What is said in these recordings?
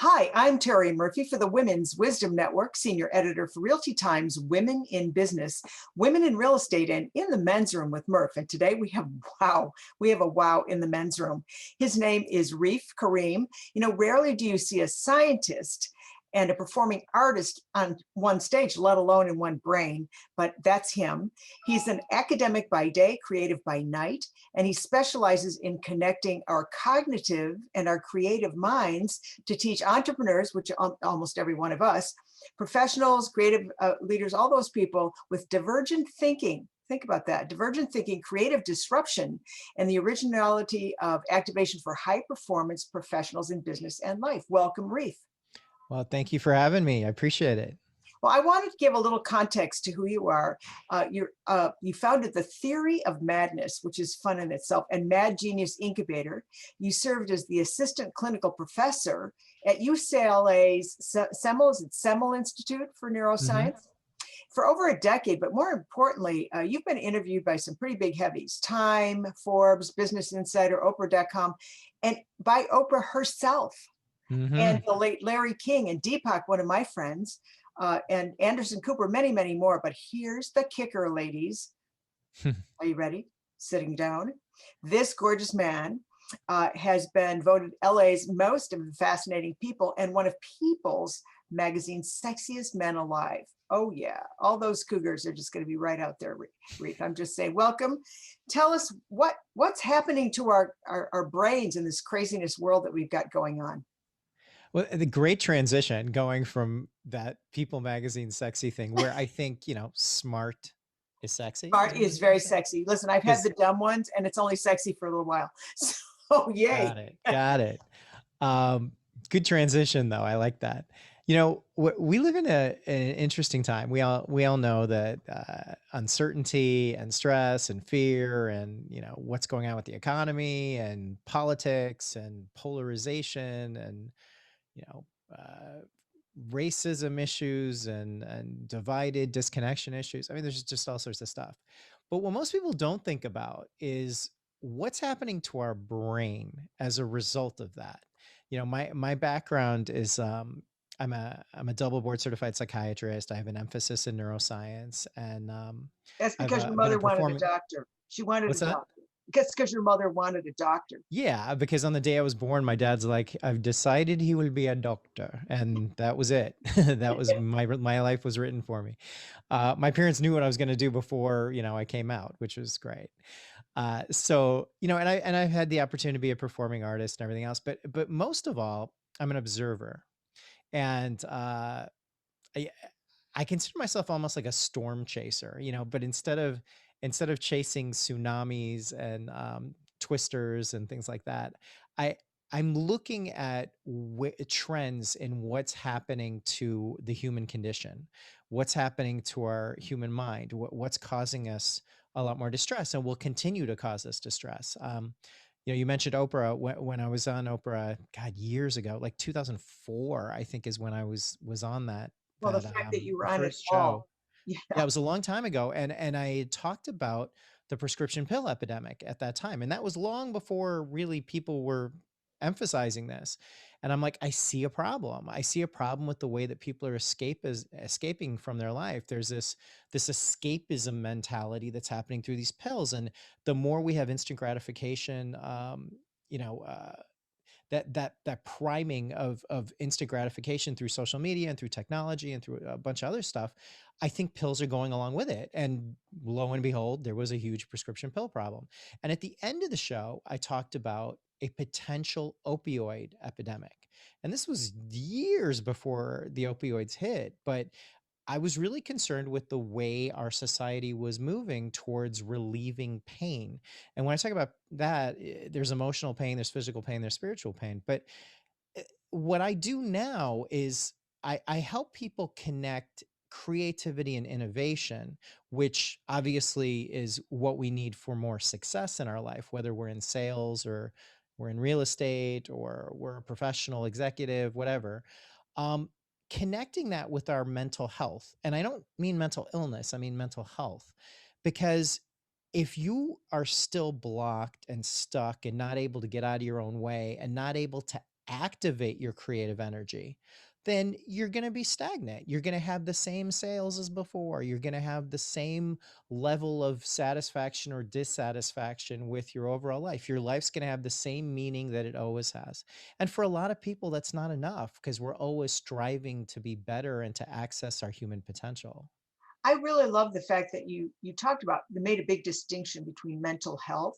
Hi, I'm Terry Murphy for the Women's Wisdom Network, Senior Editor for Realty Times Women in Business, Women in Real Estate, and in the Men's Room with Murph. And today we have a wow in the men's room. His name is Reef Karim. You know, rarely do you see a scientist and a performing artist on one stage, let alone in one brain, but that's him. He's an academic by day, creative by night, and he specializes in connecting our cognitive and our creative minds to teach entrepreneurs, which almost every one of us, professionals, creative leaders, all those people with divergent thinking. Think about that. Divergent thinking, creative disruption, and the originality of activation for high performance professionals in business and life. Welcome, Reef. Well, thank you for having me. I appreciate it. Well, I wanted to give a little context to who you are. You founded the Theory of Madness, which is fun in itself, and Mad Genius Incubator. You served as the assistant clinical professor at UCLA's Semel Institute for Hmm. Neuroscience for over a decade. But more importantly, you've been interviewed by some pretty big heavies: Time, Forbes, Business Insider, Oprah.com, and by Oprah herself and Hmm. the late Larry King and Deepak, one of my friends, and Anderson Cooper, many, many more. But here's the kicker, ladies. Are you ready? Sitting down. This gorgeous man has been voted LA's most fascinating people and one of People's Magazine's sexiest men alive. Oh yeah, all those cougars are just going to be right out there, Reef. I'm just saying, welcome. Tell us what's happening to our brains in this craziness world that we've got going on. Well, the great transition going from that People magazine sexy thing where I think, smart is sexy Art is what I is was going very to say. sexy. Listen, I've had Because the dumb ones and it's only sexy for a little while. So yay. got it. Got it. Um, Good transition though. I like that. We live in an interesting time. We all know that uncertainty and stress and fear and what's going on with the economy and politics and polarization and you know, uh, racism issues and divided disconnection issues. I mean, there's just all sorts of stuff. But what most people don't think about is what's happening to our brain as a result of that. My background is I'm a double board certified psychiatrist. I have an emphasis in neuroscience, and That's because your I've been a mother wanted a performing. doctor. She wanted a What's that? doctor. That's because your mother wanted a doctor. Yeah, because on the day I was born, my dad's like, "I've decided he will be a doctor," and that was it. That was my life was written for me. My parents knew what I was going to do before I came out, which was great. So and I've had the opportunity to be a performing artist and everything else, but most of all, I'm an observer, and I I consider myself almost like a storm chaser, but instead of chasing tsunamis and twisters and things like that, I I'm looking at trends in what's happening to the human condition, what's happening to our human mind, what's causing us a lot more distress, and will continue to cause us distress. You mentioned Oprah. When I was on Oprah, God, years ago, like 2004, I think is when I was on that Well, the fact that you were the on it first all. show. Yeah. Yeah, it was a long time ago, and I had talked about the prescription pill epidemic at that time, and that was long before really people were emphasizing this. And I'm like, I see a problem. I see a problem with the way that people are escaping from their life. There's this escapism mentality that's happening through these pills, and the more we have instant gratification, you know. That priming of instant gratification through social media and through technology and through a bunch of other stuff, I think pills are going along with it. And lo and behold, there was a huge prescription pill problem. And at the end of the show, I talked about a potential opioid epidemic. And this was years before the opioids hit, but I was really concerned with the way our society was moving towards relieving pain. And when I talk about that, there's emotional pain, there's physical pain, there's spiritual pain. But what I do now is I help people connect creativity and innovation, which obviously is what we need for more success in our life, whether we're in sales or we're in real estate or we're a professional executive, whatever. Um, Connecting that with our mental health. And I don't mean mental illness, I mean mental health. Because if you are still blocked and stuck and not able to get out of your own way and not able to activate your creative energy, then you're going to be stagnant. You're going to have the same sales as before. You're going to have the same level of satisfaction or dissatisfaction with your overall life. Your life's going to have the same meaning that it always has. And for a lot of people, that's not enough because we're always striving to be better and to access our human potential. I really love the fact that you talked about, you made a big distinction between mental health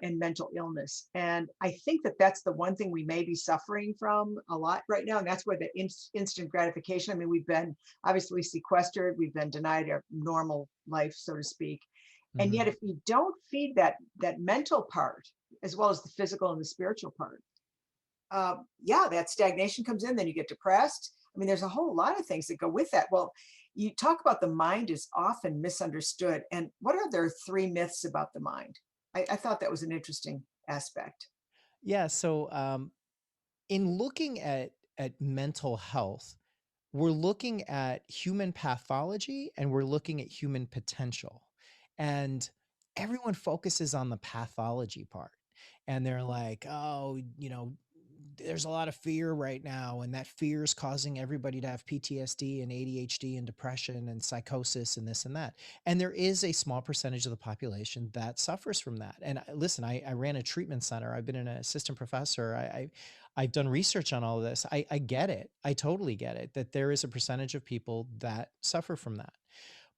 and mental illness. And I think that that's the one thing we may be suffering from a lot right now. And that's where the instant gratification, I mean, we've been obviously sequestered, we've been denied our normal life, so to speak. And yet, Mhm. if you don't feed that mental part, as well as the physical and the spiritual part, yeah, that stagnation comes in, then you get depressed. I mean, there's a whole lot of things that go with that. Well, you talk about the mind is often misunderstood. And what are their three myths about the mind? I thought that was an interesting aspect. Yeah. So, in looking at mental health, we're looking at human pathology and we're looking at human potential. And everyone focuses on the pathology part. And they're like, oh, there's a lot of fear right now. And that fear is causing everybody to have PTSD and ADHD and depression and psychosis and this and that. And there is a small percentage of the population that suffers from that. And listen, I ran a treatment center. I've been an assistant professor. I've done research on all of this. I get it. I totally get it that there is a percentage of people that suffer from that.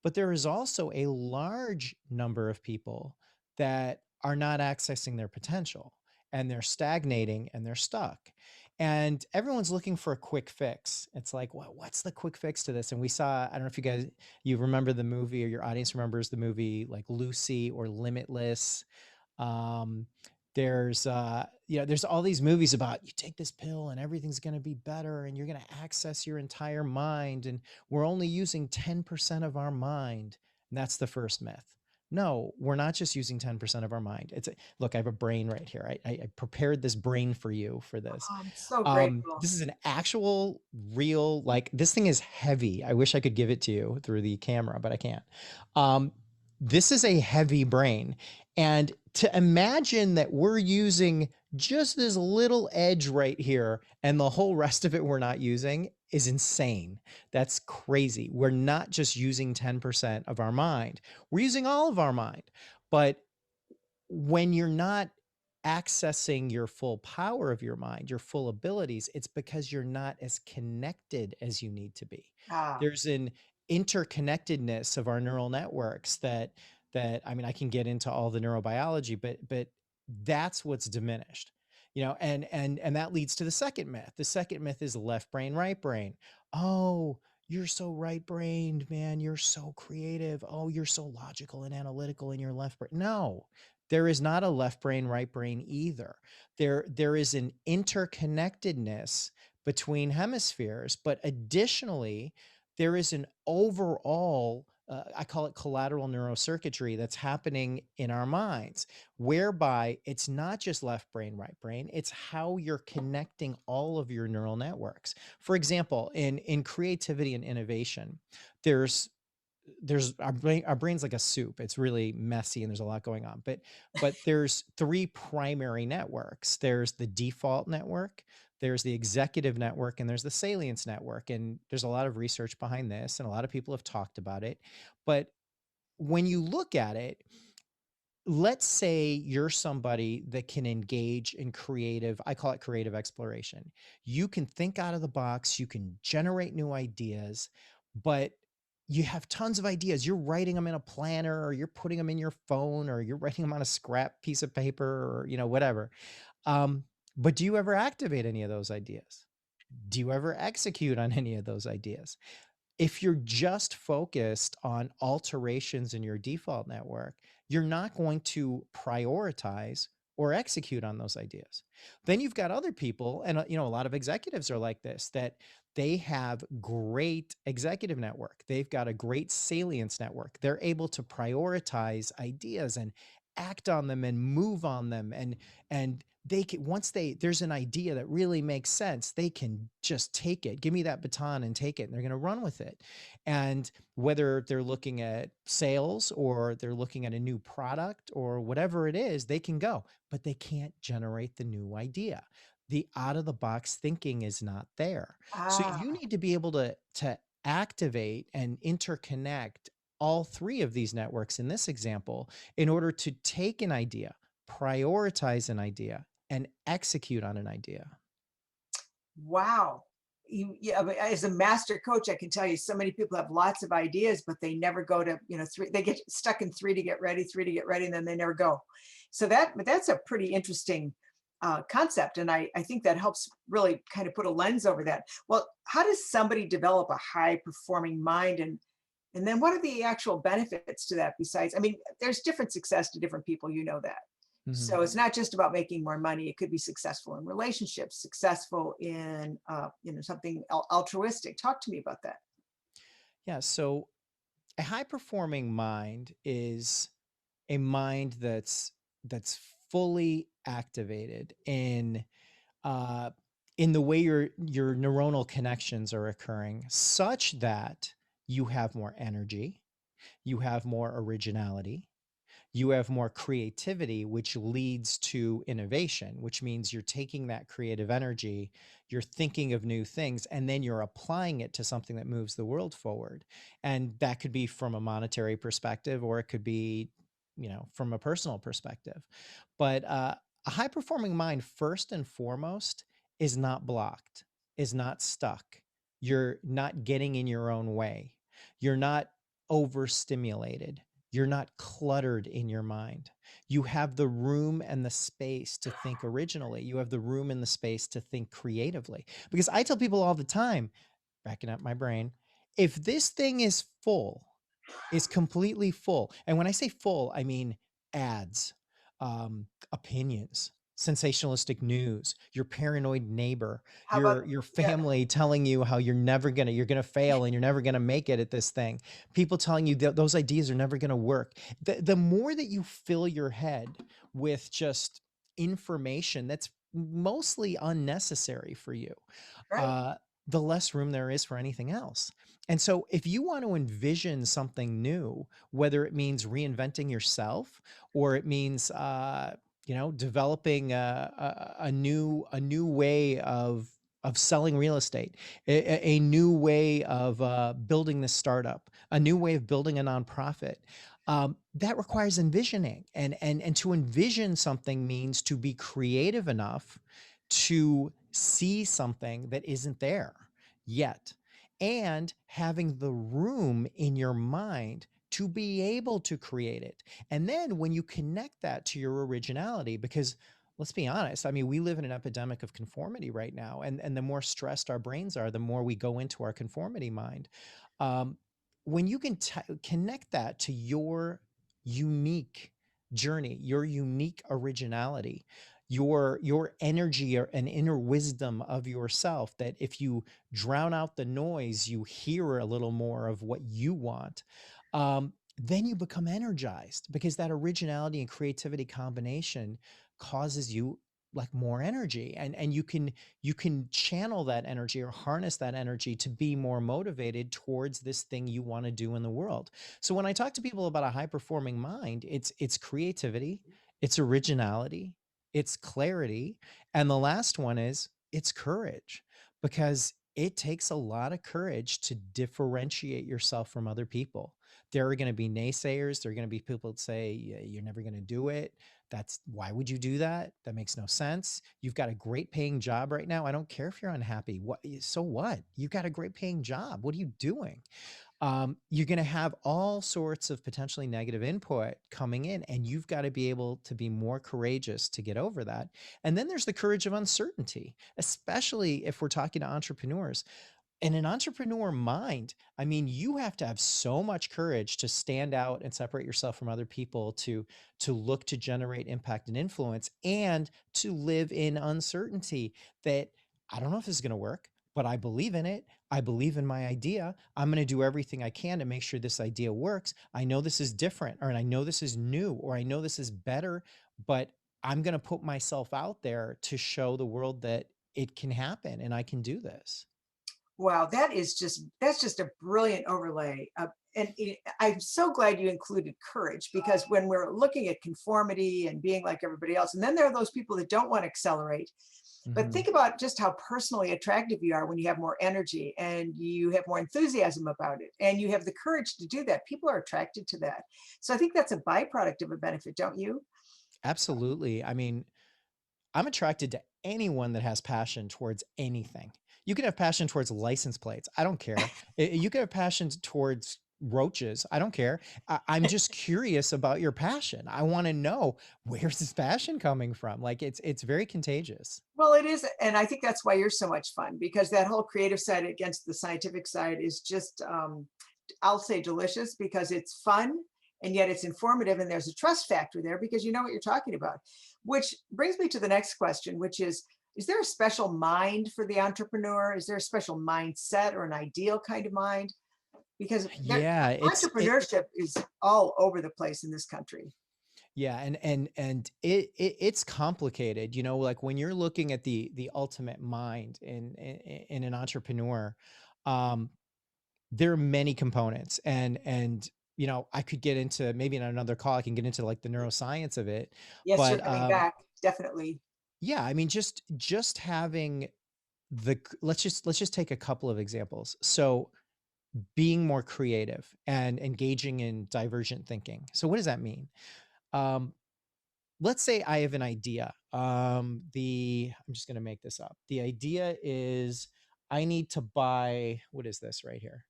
But there is also a large number of people that are not accessing their potential and they're stagnating and they're stuck. And everyone's looking for a quick fix. It's like, what's the quick fix to this? And we saw, I don't know if you remember the movie or your audience remembers the movie like Lucy or Limitless. um, there's all these movies about you take this pill and everything's going to be better and you're going to access your entire mind and we're only using 10% of our mind. And that's the first myth. No, we're not just using 10% of our mind. Look, I have a brain right here. I prepared this brain for you for this. I'm so grateful. This is an actual real, like this thing is heavy. I wish I could give it to you through the camera, but I can't. Um, this is a heavy brain. And to imagine that we're using just this little edge right here and the whole rest of it we're not using is insane. That's crazy. We're not just using 10% of our mind, we're using all of our mind. But when you're not accessing your full power of your mind, your full abilities, it's because you're not as connected as you need to be. Ah, There's an interconnectedness of our neural networks that I mean I can get into all the neurobiology, but that's what's diminished. And that leads to the second myth. The second myth is left brain, right brain. Oh, you're so right brained, man. You're so creative. Oh, you're so logical and analytical in your left brain. No, there is not a left brain, right brain either. There is an interconnectedness between hemispheres, but additionally, there is an overall, I call it collateral neurocircuitry that's happening in our minds, whereby it's not just left brain, right brain, it's how you're connecting all of your neural networks. For example, in creativity and innovation, there's our brain's like a soup. It's really messy and there's a lot going on. But there's three primary networks. There's the default network, there's the executive network, and there's the salience network. And there's a lot of research behind this, and a lot of people have talked about it. But when you look at it, let's say you're somebody that can engage in creative, I call it creative exploration. You can think out of the box, you can generate new ideas, but you have tons of ideas. You're writing them in a planner or you're putting them in your phone or you're writing them on a scrap piece of paper or whatever. Um, but do you ever activate any of those ideas? Do you ever execute on any of those ideas? If you're just focused on alterations in your default network, you're not going to prioritize or execute on those ideas. Then you've got other people, and a lot of executives are like this, that they have great executive network. They've got a great salience network. They're able to prioritize ideas and act on them and move on them and they can, once there's an idea that really makes sense, they can just take it, give me that baton and take it, and they're going to run with it. And whether they're looking at sales or they're looking at a new product or whatever it is, they can go, but they can't generate the new idea. the out of the box thinking is not there. So you Ah, need to be able to activate and interconnect all three of these networks in this example in order to take an idea, prioritize an idea, and execute on an idea. wow. Yeah, but as a master coach, I can tell you so many people have lots of ideas, but they never go to, three, they get stuck in three to get ready, three to get ready, and then they never go. So that's a pretty interesting concept. And I think that helps really kind of put a lens over that. Well, how does somebody develop a high performing mind, and then what are the actual benefits to that besides, I mean, there's different success to different people, you know that. So Mhm. it's not just about making more money. It could be successful in relationships, successful in something altruistic. Talk to me about that. Yeah, so a high performing mind is a mind that's fully activated uh, in the way your neuronal connections are occurring, such that you have more energy, you have more originality, you have more creativity, which leads to innovation, which means you're taking that creative energy, you're thinking of new things, and then you're applying it to something that moves the world forward. And that could be from a monetary perspective, or it could be, from a personal perspective. But a high performing mind, first and foremost, is not blocked, is not stuck. You're not getting in your own way. You're not overstimulated. You're not cluttered in your mind. You have the room and the space to think originally. You have the room and the space to think creatively. Because I tell people all the time, backing up my brain, if this thing is completely full. And when I say full, I mean ads, opinions, sensationalistic news, your paranoid neighbor, How about, your yeah, family telling you how you're gonna fail and you're never gonna make it at this thing. People telling you that those ideas are never gonna work. The more that you fill your head with just information that's mostly unnecessary for you, right? uh, the less room there is for anything else. And so, if you want to envision something new, whether it means reinventing yourself or it means, developing a new way of selling real estate, a new way of building this startup, a new way of building a nonprofit. That requires envisioning, and to envision something means to be creative enough to see something that isn't there yet, and having the room in your mind to be able to create it. And then when you connect that to your originality, because let's be honest, I mean, we live in an epidemic of conformity right now. And the more stressed our brains are, the more we go into our conformity mind. Um, when you can connect that to your unique journey, your unique originality, your energy or an inner wisdom of yourself, that if you drown out the noise, you hear a little more of what you want. Then you become energized, because that originality and creativity combination causes you like more energy, and you can channel that energy or harness that energy to be more motivated towards this thing you want to do in the world. So when I talk to people about a high performing mind, it's creativity, it's originality, it's clarity, and the last one is it's courage, because it takes a lot of courage to differentiate yourself from other people. There are going to be naysayers. There are going to be people that say, "Yeah, you're never going to do it. Why would you do that? That makes no sense. You've got a great paying job right now. I don't care if you're unhappy. So what? You've got a great paying job. What are you doing?" You're going to have all sorts of potentially negative input coming in, and you've got to be able to be more courageous to get over that. And then there's the courage of uncertainty, especially if we're talking to entrepreneurs. In an entrepreneur mind, I mean, you have to have so much courage to stand out and separate yourself from other people, to look to generate impact and influence, and to live in uncertainty that I don't know if this is going to work, but I believe in it. I believe in my idea. I'm going to do everything I can to make sure this idea works. I know this is different, or I know this is new, or I know this is better, but I'm going to put myself out there to show the world that it can happen and I can do this. Wow, that's just a brilliant overlay. I'm so glad you included courage, because when we're looking at conformity and being like everybody else, and then there are those people that don't want to accelerate, But Mhm. think about just how personally attractive you are when you have more energy and you have more enthusiasm about it and you have the courage to do that. People are attracted to that. So I think that's a byproduct of a benefit, don't you? Absolutely. I mean, I'm attracted to anyone that has passion towards anything. You can have passion towards license plates. I don't care. You can have passion towards roaches. I don't care. I'm just curious about your passion. I want to know, where's this passion coming from? Like it's very contagious. Well, it is, and I think that's why you're so much fun because that whole creative side against the scientific side is just, I'll say delicious because it's fun and yet it's informative and there's a trust factor there because you know what you're talking about. Which brings me to the next question, which is there a special mind for the entrepreneur? Is there a special mindset or an ideal kind of mind? Because there, Yeah, entrepreneurship is all over the place in this country. yeah, and it's complicated, you know, like when you're looking at the ultimate mind in an entrepreneur, um, there are many components, and you know, I could get into maybe in another call, I can get into like the neuroscience of it, Yes, you're but coming back, definitely. yeah, I mean, just having let's just take a couple of examples. So being more creative and engaging in divergent thinking. So what does that mean? Um, let's say I have an idea. I'm just going to make this up. The idea is I need to buy, what is this right here?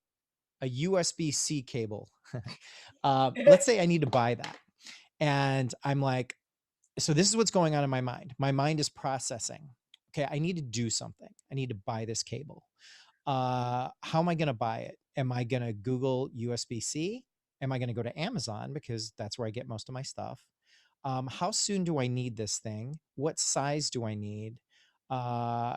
A USB-C cable. Let's say I need to buy that. And I'm like, so this is what's going on in my mind. My mind is processing. Okay, I need to do something. I need to buy this cable. How am I going to buy it? Am I going to Google USB-C? Am I going to go to Amazon because that's where I get most of my stuff? How soon do I need this thing? What size do I need?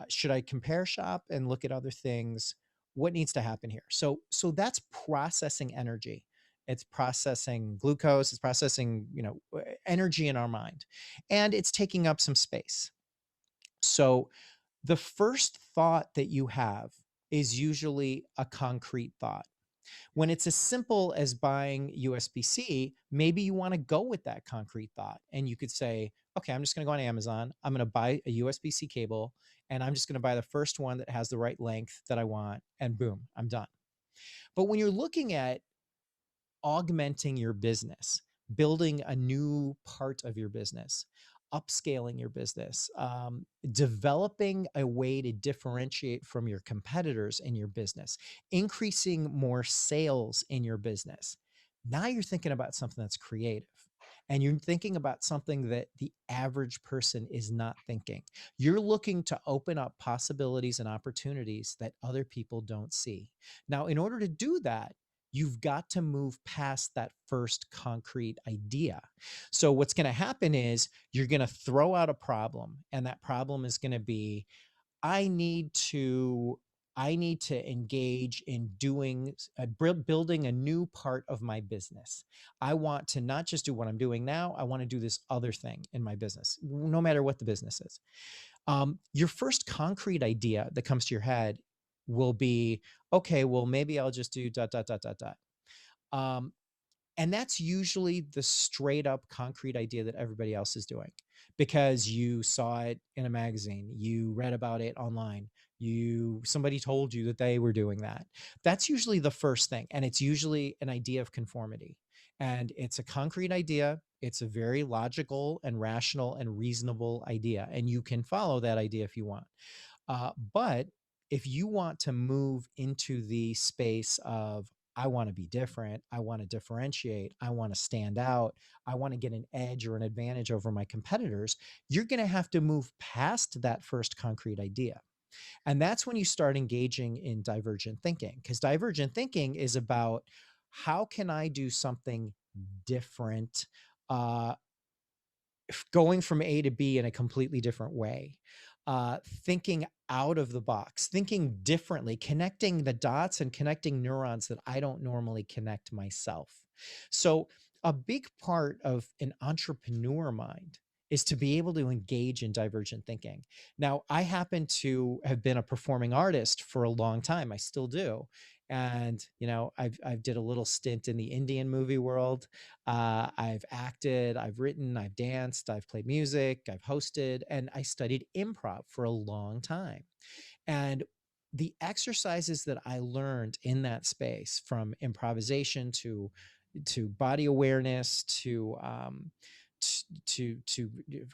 Should I compare shop and look at other things? What needs to happen here? So that's processing energy. It's processing glucose. It's processing, you know, energy in our mind, and it's taking up some space. So the first thought that you have is usually a concrete thought. When it's as simple as buying USB-C, maybe you want to go with that concrete thought. And you could say, okay, I'm just going to go on Amazon. I'm going to buy a USB-C cable and I'm just going to buy the first one that has the right length that I want. And boom, I'm done. But when you're looking at augmenting your business, building a new part of your business, upscaling your business, developing a way to differentiate from your competitors in your business, increasing more sales in your business. Now you're thinking about something that's creative. And you're thinking about something that the average person is not thinking. You're looking to open up possibilities and opportunities that other people don't see. Now, in order to do that, you've got to move past that first concrete idea. So what's going to happen is you're going to throw out a problem, and that problem is going to be, I need to I need to engage in building a new part of my business. I want to not just do what I'm doing now, I want to do this other thing in my business, no matter what the business is. Your first concrete idea that comes to your head will be, okay, well, maybe I'll just do dot, dot, dot, dot, dot. Um, and that's usually the straight up concrete idea that everybody else is doing because you saw it in a magazine, you read about it online, somebody told you that they were doing that. That's usually the first thing. And it's usually an idea of conformity. And it's a concrete idea. It's a very logical and rational and reasonable idea. And you can follow that idea if you want. But if you want to move into the space of, I want to be different, I want to differentiate, I want to stand out, I want to get an edge or an advantage over my competitors, you're going to have to move past that first concrete idea. And that's when you start engaging in divergent thinking, because divergent thinking is about, how can I do something different? Uh, Going from A to B in a completely different way, thinking out of the box, thinking differently, connecting the dots and connecting neurons that I don't normally connect myself. So, a big part of an entrepreneur mind is to be able to engage in divergent thinking. Now, I happen to have been a performing artist for a long time. I still do. And, I've did a little stint in the Indian movie world. I've acted, I've written, I've danced, I've played music, I've hosted, and I studied improv for a long time. And the exercises that I learned in that space, from improvisation to body awareness to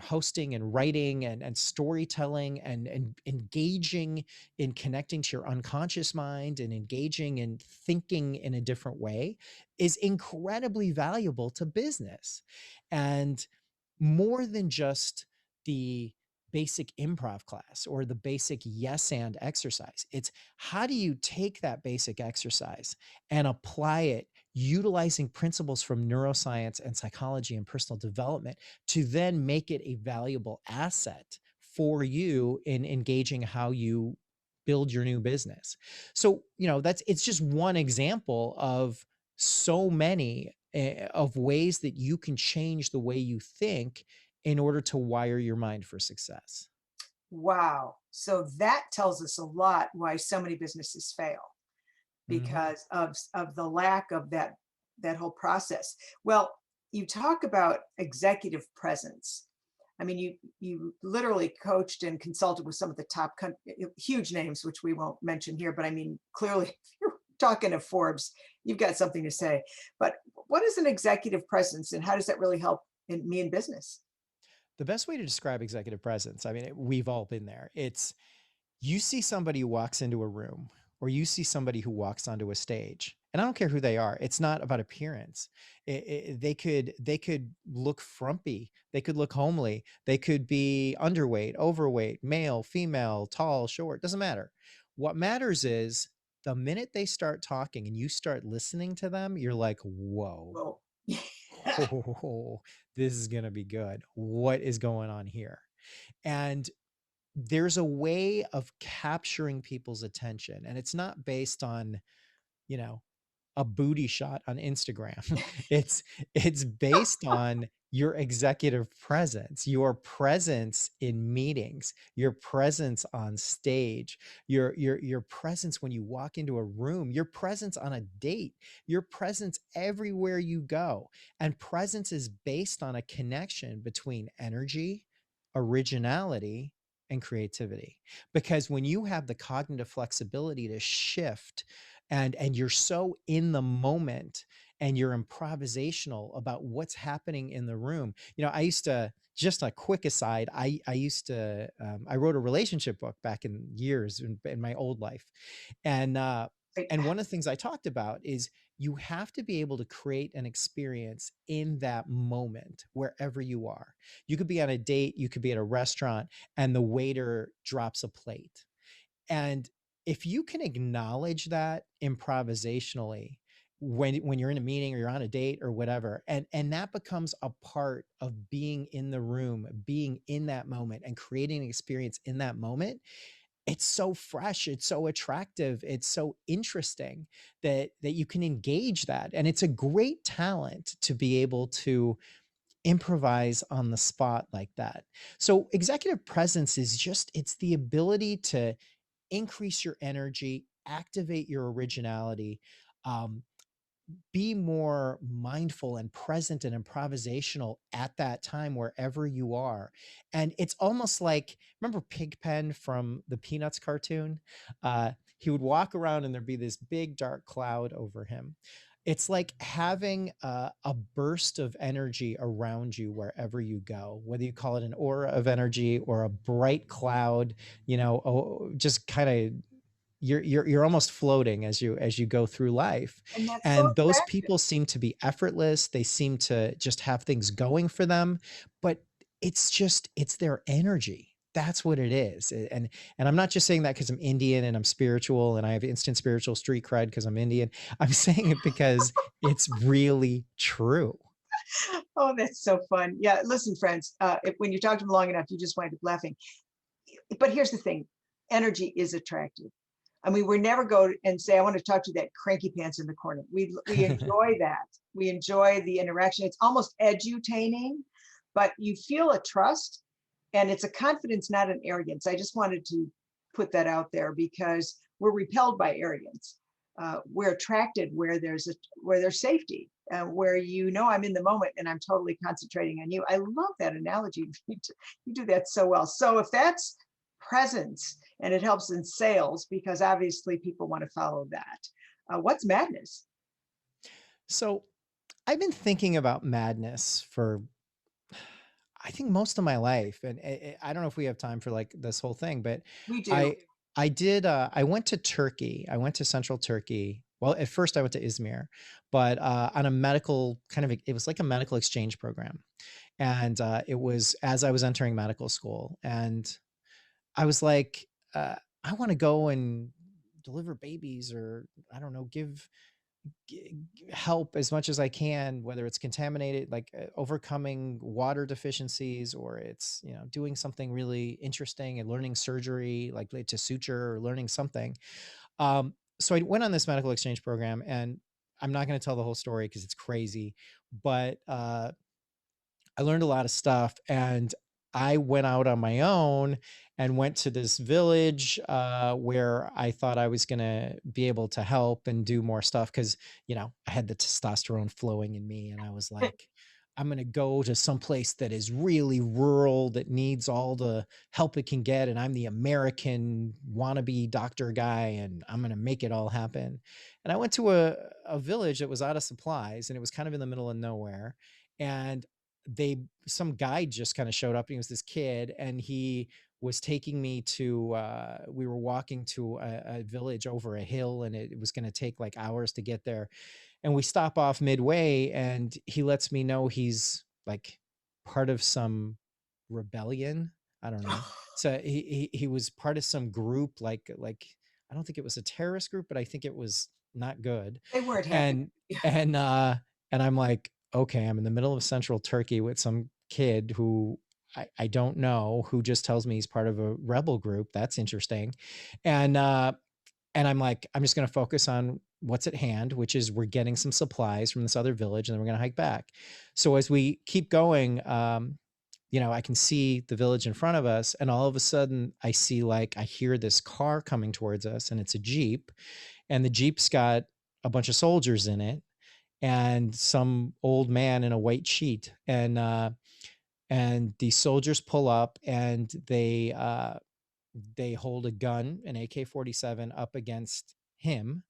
hosting and writing and storytelling and engaging in connecting to your unconscious mind and engaging in thinking in a different way, is incredibly valuable to business. And more than just the basic improv class or the basic yes and exercise. It's, how do you take that basic exercise and apply it utilizing principles from neuroscience and psychology and personal development to then make it a valuable asset for you in engaging how you build your new business. So, it's just one example of so many of ways that you can change the way you think in order to wire your mind for success. Wow. So that tells us a lot why so many businesses fail, Mhm. because of the lack of that whole process. Well, you talk about executive presence. I mean, you literally coached and consulted with some of the top huge names, which we won't mention here. But I mean, clearly, if you're talking to Forbes, you've got something to say. But what is an executive presence, and how does that really help me in business? The best way to describe executive presence, I mean, we've all been there. It's, you see somebody who walks into a room, or you see somebody who walks onto a stage, and I don't care who they are. It's not about appearance. They could look frumpy, they could look homely, they could be underweight, overweight, male, female, tall, short, doesn't matter. What matters is, the minute they start talking and you start listening to them, you're like, whoa. Well, Oh, this is going to be good. What is going on here? And there's a way of capturing people's attention, and it's not based on, you know, a booty shot on Instagram. It's it's based on your executive presence, your presence in meetings, your presence on stage, your presence when you walk into a room, your presence on a date, your presence everywhere you go. And presence is based on a connection between energy, originality, and creativity. Because when you have the cognitive flexibility to shift, and you're so in the moment, and you're improvisational about what's happening in the room. I used to, just a quick aside, I used to, I wrote a relationship book back in years in my old life. And right. and one of the things I talked about is, you have to be able to create an experience in that moment wherever you are. You could be on a date, you could be at a restaurant, and the waiter drops a plate. And if you can acknowledge that improvisationally, when you're in a meeting or you're on a date or whatever, and that becomes a part of being in the room, being in that moment and creating an experience in that moment, it's so fresh, it's so attractive, it's so interesting that you can engage that. And it's a great talent to be able to improvise on the spot like that. So executive presence is just, it's the ability to increase your energy, activate your originality, um, be more mindful and present and improvisational at that time wherever you are. And it's almost like, remember Pigpen from the Peanuts cartoon? He would walk around and there'd be this big dark cloud over him. It's like having a burst of energy around you wherever you go, whether you call it an aura of energy or a bright cloud, just kind of, you're almost floating as you go through life. And that's so And those attractive. people seem to be effortless, they seem to just have things going for them. But it's their energy, that's what it is. And I'm not just saying that because I'm Indian and I'm spiritual and I have instant spiritual street cred because I'm Indian. I'm saying it because it's really true. Oh, that's so fun. Yeah, listen, friends, when you talk to them long enough, you just wind up laughing. But here's the thing, energy is attractive. I mean, we never go and say, I want to talk to that cranky pants in the corner. We enjoy that. We enjoy the interaction. It's almost edutaining, but you feel a trust, and it's a confidence, not an arrogance. I just wanted to put that out there because we're repelled by arrogance. We're attracted where there's safety, where I'm in the moment and I'm totally concentrating on you. I love that analogy. You do that so well. So if that's presence and it helps in sales, because obviously people want to follow that. What's madness? So I've been thinking about madness for I think most of my life, and I don't know if we have time for like this whole thing, but We do. I I did I went to Turkey. I went to central Turkey. Well, at first I went to Izmir, but on a medical kind of it was like a medical exchange program, and it was as I was entering medical school, and I was like, I want to go and deliver babies, or I don't know, give help as much as I can, whether it's contaminated, like overcoming water deficiencies, or it's, doing something really interesting and learning surgery, like to suture or learning something. So I went on this medical exchange program, and I'm not going to tell the whole story because it's crazy, but I learned a lot of stuff, and I went out on my own and went to this village where I thought I was going to be able to help and do more stuff because, I had the testosterone flowing in me, and I was like, I'm going to go to some place that is really rural, that needs all the help it can get. And I'm the American wannabe doctor guy, and I'm going to make it all happen. And I went to a village that was out of supplies, and it was kind of in the middle of nowhere. And some guy just kind of showed up, and he was this kid, and he was taking me to we were walking to a village over a hill, and it was going to take like hours to get there, and we stop off midway, and he lets me know he's like part of some rebellion. I don't know. So he was part of some group, like I don't think it was a terrorist group, but I think it was not good. They weren't happy. And and I'm like, okay, I'm in the middle of central Turkey with some kid who I don't know, who just tells me he's part of a rebel group. That's interesting. And and I'm like, I'm just going to focus on what's at hand, which is we're getting some supplies from this other village, and then we're going to hike back. So as we keep going, I can see the village in front of us, and all of a sudden I hear this car coming towards us, and it's a Jeep, and the Jeep's got a bunch of soldiers in it and some old man in a white sheet. And the soldiers pull up, and they hold a gun, an AK-47, up against him,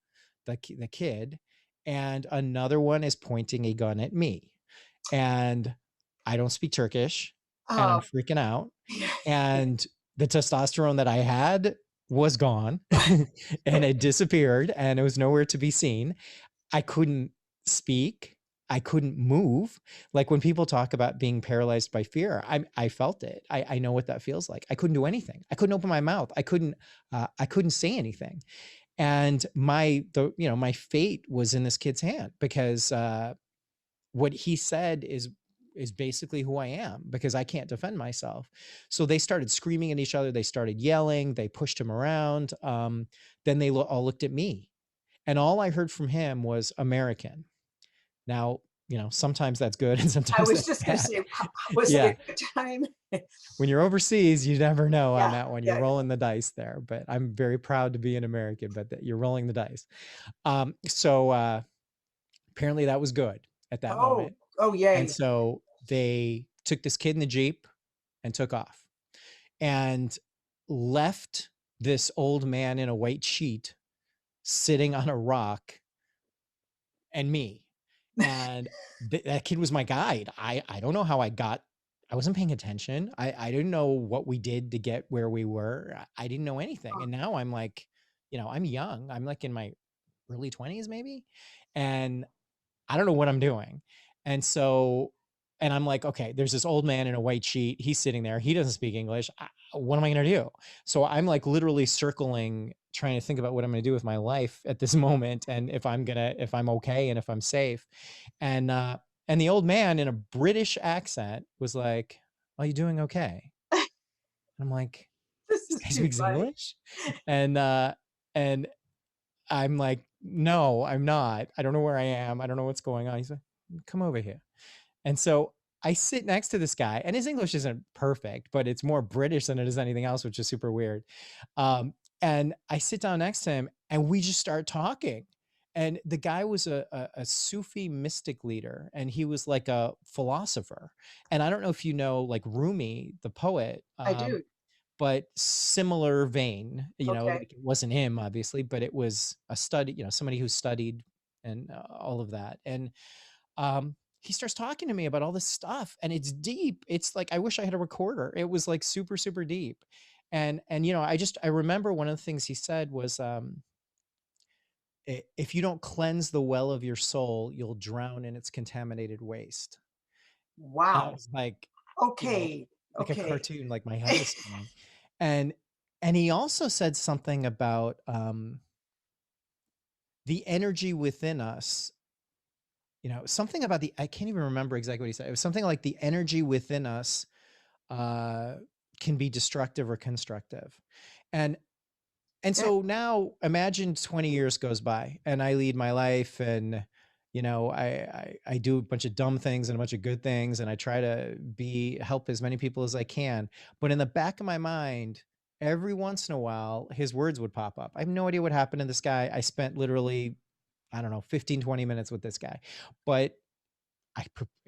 the kid, and another one is pointing a gun at me. And I don't speak Turkish, and I'm Oh, freaking out. And the testosterone that I had was gone, and it disappeared, and it was nowhere to be seen. I couldn't speak. I couldn't move. Like when people talk about being paralyzed by fear, I felt it. I know what that feels like. I couldn't do anything. I couldn't open my mouth. I couldn't say anything. And my fate was in this kid's hand, because what he said is basically who I am, because I can't defend myself. So they started screaming at each other. They started yelling. They pushed him around. Then they all looked at me, and all I heard from him was American. Now, sometimes that's good and I sometimes was that's just going to bad. say, was it Yeah. a good time? When you're overseas, you never know on Yeah, that one. You're yeah. rolling the dice there, but I'm very proud to be an American, but that you're rolling the dice. So apparently that was good at that Oh, moment. oh, And yay. so they took this kid in the Jeep and took off, and left this old man in a white sheet sitting on a rock, and me. And that kid was my guide. I don't know how I wasn't paying attention. I didn't know what we did to get where we were. I didn't know anything. And now I'm like, I'm young. I'm like in my early 20s maybe. And I don't know what I'm doing. And so, and I'm like, okay, there's this old man in a white sheet. He's sitting there. He doesn't speak English. What am I going to do? So I'm like literally circling, trying to think about what I'm going to do with my life at this moment. And if I'm okay, and if I'm safe. And the old man in a British accent was like, are you doing okay? And I'm like, This this is guy too speaks funny. English. And I'm like, no, I'm not. I don't know where I am. I don't know what's going on. He's like, come over here. And so I sit next to this guy, and his English isn't perfect, but it's more British than it is anything else, which is super weird. And I sit down next to him, and we just start talking. And the guy was a Sufi mystic leader, and he was like a philosopher. And I don't know if you know, like Rumi, the poet, I do. but similar vein. Okay. Like it wasn't him, obviously, but it was a study. Somebody who studied and all of that. And he starts talking to me about all this stuff, and it's deep. It's like I wish I had a recorder. It was like super super deep. And I remember one of the things he said was, if you don't cleanse the well of your soul, you'll drown in its contaminated waste. And I Wow. was like, Okay. like a Okay. cartoon, like my head was spinning. And he also said something about, the energy within us. Something about I can't even remember exactly what he said. It was something like the energy within us uh, can be destructive or constructive. And Eh, so now imagine 20 years goes by and I lead my life, and I do a bunch of dumb things and a bunch of good things, and I try to be help as many people as I can. But in the back of my mind, every once in a while, his words would pop up. I have no idea what happened to this guy. I spent literally, I don't know, 15, 20 minutes with this guy. But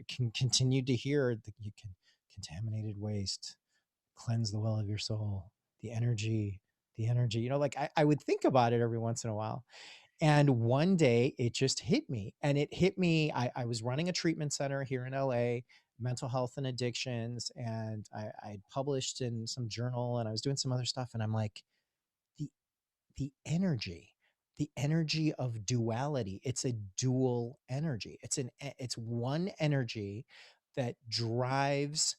can continue to hear the you can contaminated waste, cleanse the well of your soul, the energy, like I would think about it every once in a while. And one day it just hit me, and it hit me. I was running a treatment center here in LA, mental health and addictions. And I published in some journal, and I was doing some other stuff. And I'm like, the the energy of duality. It's a dual energy. It's one energy that drives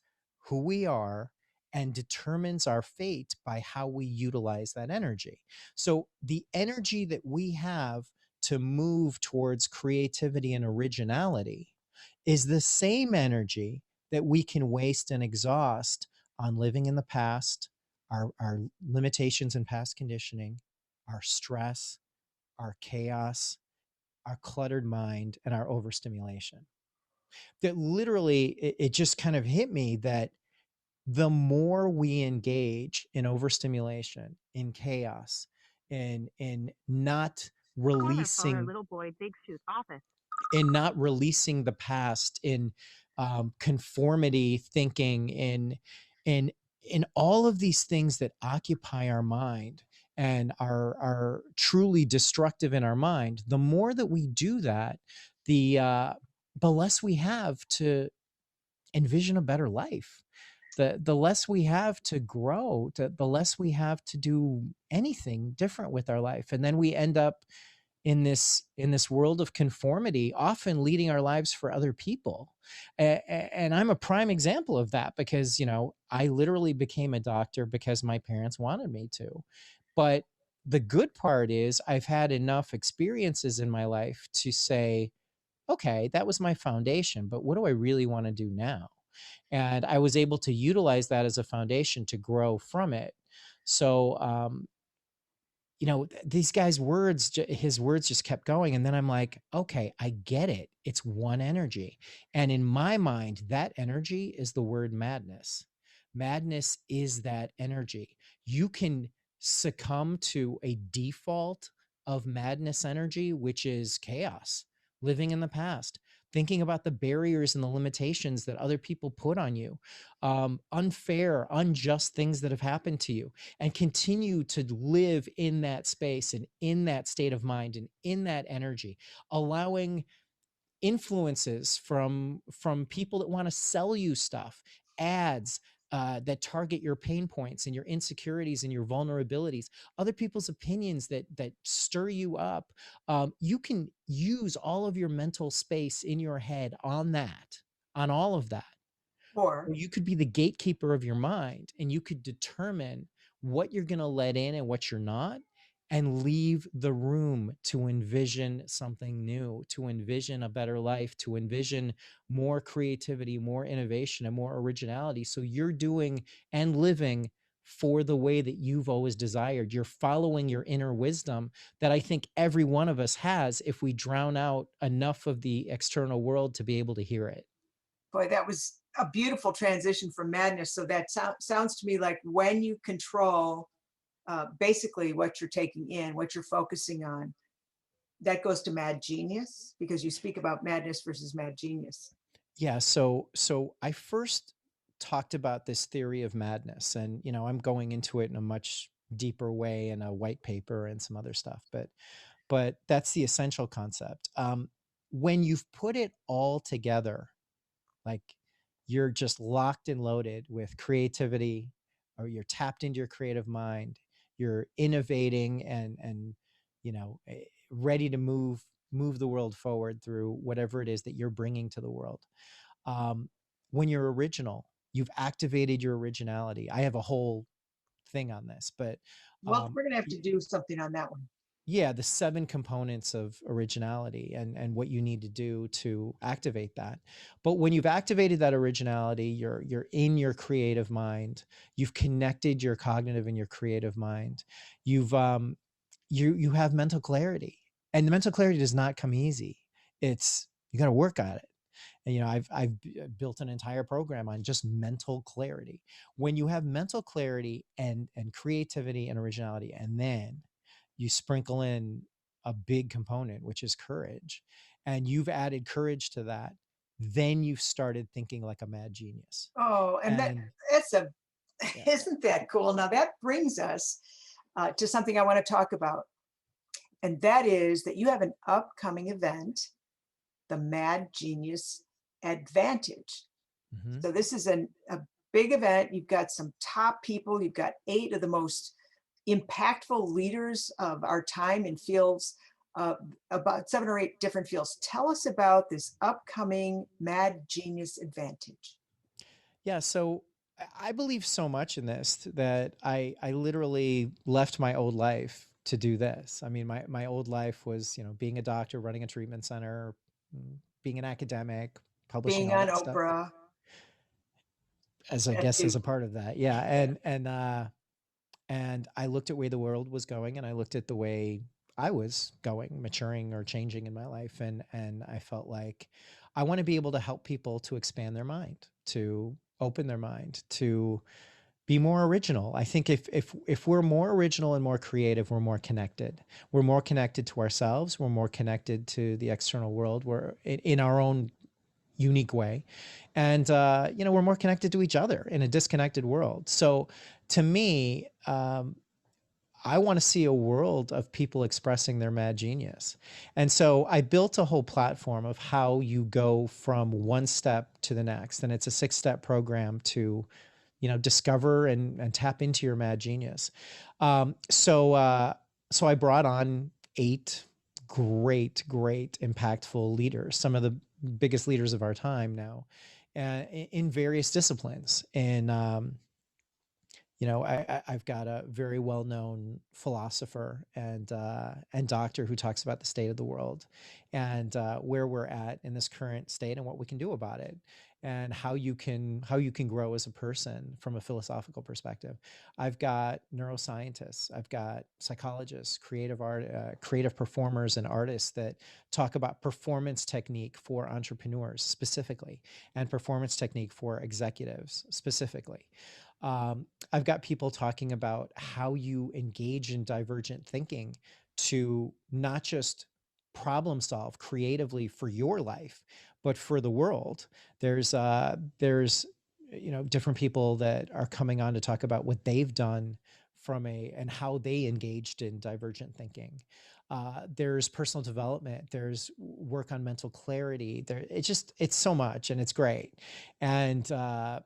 who we are and determines our fate by how we utilize that energy. So the energy that we have to move towards creativity and originality is the same energy that we can waste and exhaust on living in the past, our limitations and past conditioning, our stress, our chaos, our cluttered mind, and our overstimulation. That literally, it just kind of hit me that the more we engage in overstimulation, in chaos, in not Caller for releasing Little Boy Big Suit office. the past, in conformity thinking, in in all of these things that occupy our mind and are truly destructive in our mind. The more that we do that, the less we have to envision a better life. The less we have to grow, the less we have to do anything different with our life. And then we end up in this world of conformity, often leading our lives for other people. And I'm a prime example of that, because I literally became a doctor because my parents wanted me to. But the good part is I've had enough experiences in my life to say, okay, that was my foundation, but what do I really want to do now? And I was able to utilize that as a foundation to grow from it. So these guys' words, his words just kept going. And then I'm like, okay, I get it. It's one energy. And in my mind, that energy is the word madness. Madness is that energy. You can succumb to a default of madness energy, which is chaos, living in the past, thinking about the barriers and the limitations that other people put on you, unfair, unjust things that have happened to you, and continue to live in that space and in that state of mind and in that energy, allowing influences from people that want to sell you stuff, ads that target your pain points and your insecurities and your vulnerabilities, other people's opinions that stir you up. You can use all of your mental space in your head on all of that. or Or you could be the gatekeeper of your mind, and you could determine what you're going to let in and what you're not, and leave the room to envision something new, to envision a better life, to envision more creativity, more innovation, and more originality. So you're doing and living for the way that you've always desired. You're following your inner wisdom that I think every one of us has, if we drown out enough of the external world to be able to hear it. boy, that was a beautiful transition from madness. So that sounds to me like when you control basically what you're taking in, what you're focusing on, that goes to mad genius because you speak about madness versus mad genius. Yeah, so I first talked about this theory of madness, and I'm going into it in a much deeper way in a white paper and some other stuff, but that's the essential concept. When you've put it all together, like you're just locked and loaded with creativity, or you're tapped into your creative mind, you're innovating and ready to move the world forward through whatever it is that you're bringing to the world. um, when you're original, you've activated your originality. I have a whole thing on this, but Well, um, we're going to have to do something on that one. yeah, the 7 components of originality and what you need to do to activate that. But when you've activated that originality, you're in your creative mind. You've connected your cognitive and your creative mind. You have mental clarity, and the mental clarity does not come easy. It's you got to work on it. And I've built an entire program on just mental clarity. When you have mental clarity and creativity and originality, and then you sprinkle in a big component, which is courage, and you've added courage to that, then you've started thinking like a mad genius. Oh, and And that's a yeah. isn't that cool? Now that brings us to something I want to talk about, and that is that you have an upcoming event, the Mad Genius Advantage. Mhm. So this is a big event. You've got some top people. You've got 8 of the most impactful leaders of our time in fields, uh, about 7 or 8 different fields. Tell us about this upcoming Mad Genius Advantage. Yeah, so I believe so much in this that I literally left my old life to do this. I mean, my old life was, being a doctor, running a treatment center, being an academic, publishing Being all on that stuff, Oprah, as I that guess as too. a part of that. Yeah, and I looked at where the world was going, and I looked at the way I was going, maturing or changing in my life, and I felt like I want to be able to help people to expand their mind, to open their mind, to be more original. I think if we're more original and more creative, we're more connected. We're more connected to ourselves. We're more connected to the external world. We're in our own unique way, and we're more connected to each other in a disconnected world. So, to me, I want to see a world of people expressing their mad genius. And so I built a whole platform of how you go from one step to the next. And it's a 6-step program to discover and tap into your mad genius. So I brought on 8 great impactful leaders, some of the biggest leaders of our time now, in various disciplines. And I've got a very well-known philosopher and doctor who talks about the state of the world, and where we're at in this current state and what we can do about it, and how you can grow as a person from a philosophical perspective. I've got neuroscientists, I've got psychologists, creative performers and artists that talk about performance technique for entrepreneurs specifically, and performance technique for executives specifically. I've got people talking about how you engage in divergent thinking to not just problem solve creatively for your life, but for the world. There's different people that are coming on to talk about what they've done and how they engaged in divergent thinking. There's personal development. There's work on mental clarity. It's so much, and it's great. And I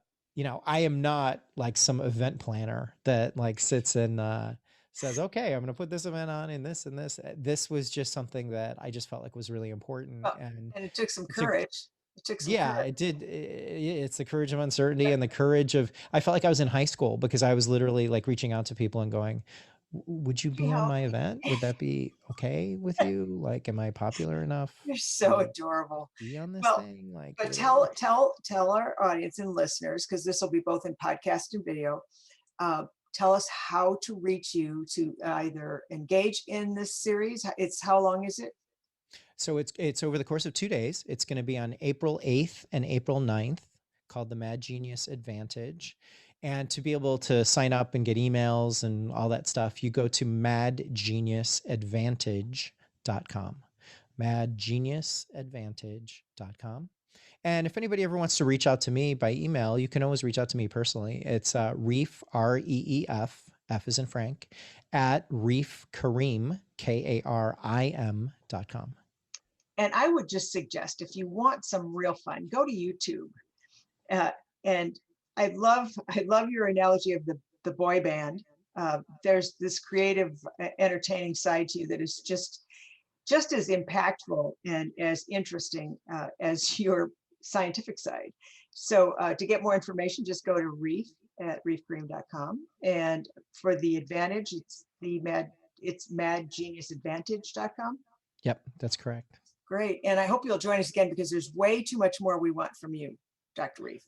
am not like some event planner that like sits and says, okay, I'm going to put this event on in this and this. This was just something that I just felt like was really important. Well, And and it took some it took, courage. It took some yeah, courage. it did. It's the courage of uncertainty and the courage of, I felt like I was in high school because I was literally like reaching out to people and going, would you Can you be on help my me? event? Would that be okay with you? Like, am I popular enough You're so to adorable. be on this Well, thing? Like, but really? tell our audience and listeners, because this will be both in podcast and video. Uh, Tell us how to reach you to either engage in this series. It's how long is it? So it's over the course of 2 days. It's going to be on April 8th and April 9th. called the Mad Genius Advantage. And to be able to sign up and get emails and all that stuff, you go to madgeniusadvantage.com. madgeniusadvantage.com. And if anybody ever wants to reach out to me by email, you can always reach out to me personally. It's Reef, Reef, F is in Frank, at Reef Karim, Karim.com. And I would just suggest, if you want some real fun, go to YouTube. And I love your analogy of the boy band. There's this creative, entertaining side to you that is just as impactful and as interesting as your scientific side. So to get more information, just go to Reef at reefkarim.com. And for the advantage, it's madgeniusadvantage.com. Yep, that's correct. Great. And I hope you'll join us again, because there's way too much more we want from you, Dr. Reef.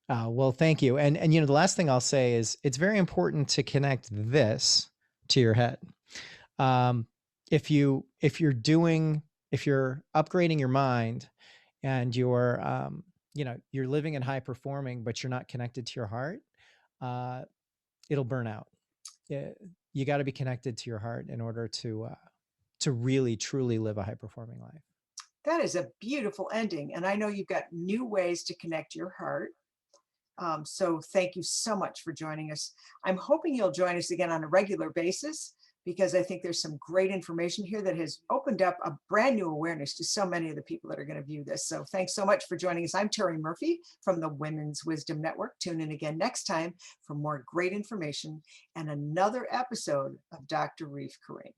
Well, thank you. And the last thing I'll say is it's very important to connect this to your head. If you're upgrading your mind and you're living in high performing, but you're not connected to your heart, it'll burn out. You got to be connected to your heart in order to really, truly live a high performing life. That is a beautiful ending. And I know you've got new ways to connect your heart. So thank you so much for joining us. I'm hoping you'll join us again on a regular basis, because I think there's some great information here that has opened up a brand new awareness to so many of the people that are going to view this. So thanks so much for joining us. I'm Terry Murphy from the Women's Wisdom Network. Tune in again next time for more great information and another episode of Dr. Reef Karim.